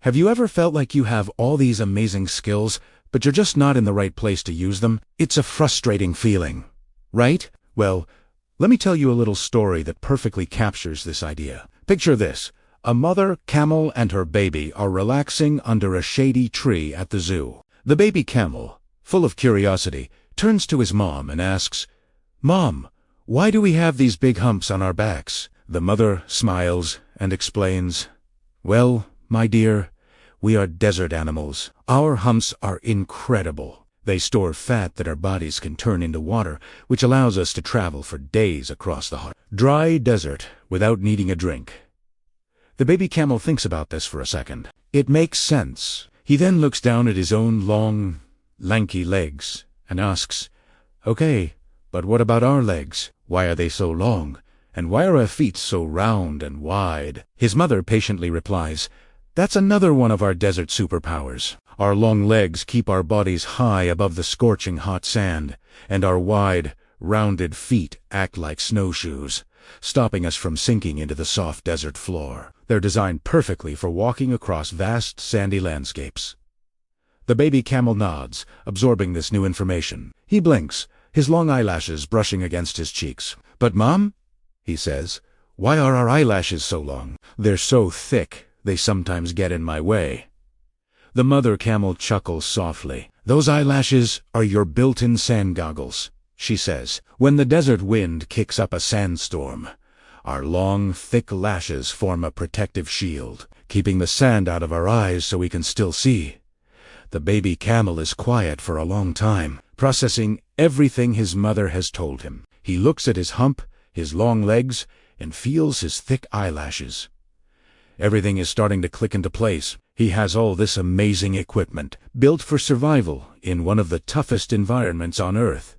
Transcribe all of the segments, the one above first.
Have you ever felt like you have all these amazing skills, but you're just not in the right place to use them? It's a frustrating feeling, right? Well, let me tell you a little story that perfectly captures this idea. Picture this. A mother camel and her baby are relaxing under a shady tree at the zoo. The baby camel, full of curiosity, turns to his mom and asks, "Mom, why do we have these big humps on our backs?" The mother smiles and explains, "Well, my dear, we are desert animals. Our humps are incredible. They store fat that our bodies can turn into water, which allows us to travel for days across the hot, dry desert without needing a drink." The baby camel thinks about this for a second. It makes sense. He then looks down at his own long, lanky legs and asks, "Okay, but what about our legs? Why are they so long? And why are our feet so round and wide?" His mother patiently replies, "That's another one of our desert superpowers. Our long legs keep our bodies high above the scorching hot sand, and our wide, rounded feet act like snowshoes, stopping us from sinking into the soft desert floor. They're designed perfectly for walking across vast sandy landscapes." The baby camel nods, absorbing this new information. He blinks, his long eyelashes brushing against his cheeks. "But Mom," he says, "why are our eyelashes so long? They're so thick, they sometimes get in my way." The mother camel chuckles softly. "Those eyelashes are your built-in sand goggles," she says. "When the desert wind kicks up a sandstorm, our long, thick lashes form a protective shield, keeping the sand out of our eyes so we can still see." The baby camel is quiet for a long time, processing everything his mother has told him. He looks at his hump, his long legs, and feels his thick eyelashes. Everything is starting to click into place. He has all this amazing equipment, built for survival in one of the toughest environments on Earth.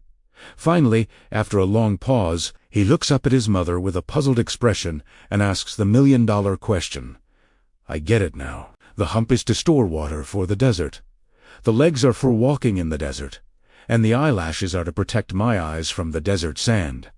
Finally, after a long pause, he looks up at his mother with a puzzled expression and asks the million-dollar question. "I get it now. The hump is to store water for the desert. The legs are for walking in the desert, and the eyelashes are to protect my eyes from the desert sand.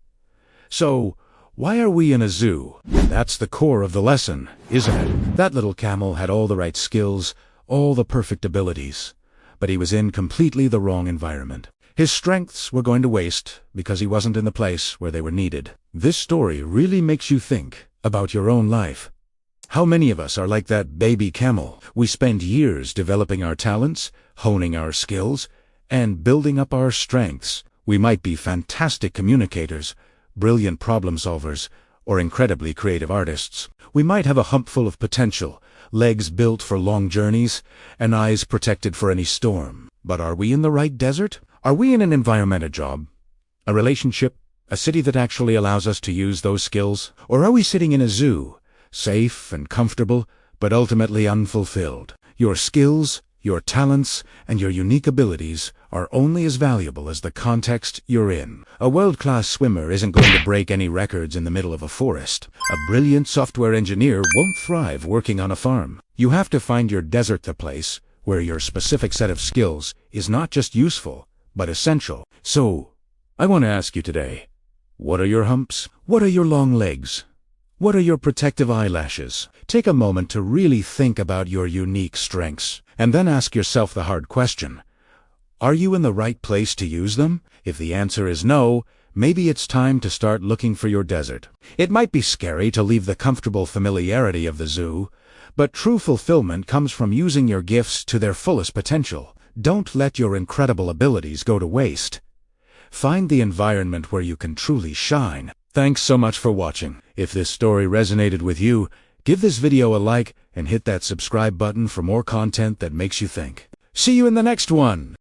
So, why are we in a zoo?" That's the core of the lesson, isn't it? That little camel had all the right skills, all the perfect abilities, but he was in completely the wrong environment. His strengths were going to waste because he wasn't in the place where they were needed. This story really makes you think about your own life. How many of us are like that baby camel? We spend years developing our talents, honing our skills, and building up our strengths. We might be fantastic communicators, brilliant problem solvers, or incredibly creative artists. We might have a hump full of potential, legs built for long journeys, and eyes protected for any storm. But are we in the right desert? Are we in an environment, a job, a relationship, a city that actually allows us to use those skills? Or are we sitting in a zoo, safe and comfortable, but ultimately unfulfilled? Your skills, your talents, and your unique abilities are only as valuable as the context you're in. A world-class swimmer isn't going to break any records in the middle of a forest. A brilliant software engineer won't thrive working on a farm. You have to find your desert, the place where your specific set of skills is not just useful, but essential. So, I want to ask you today, what are your humps? What are your long legs? What are your protective eyelashes? Take a moment to really think about your unique strengths, and then ask yourself the hard question. Are you in the right place to use them? If the answer is no, maybe it's time to start looking for your desert. It might be scary to leave the comfortable familiarity of the zoo, but true fulfillment comes from using your gifts to their fullest potential. Don't let your incredible abilities go to waste. Find the environment where you can truly shine. Thanks so much for watching. If this story resonated with you, give this video a like and hit that subscribe button for more content that makes you think. See you in the next one!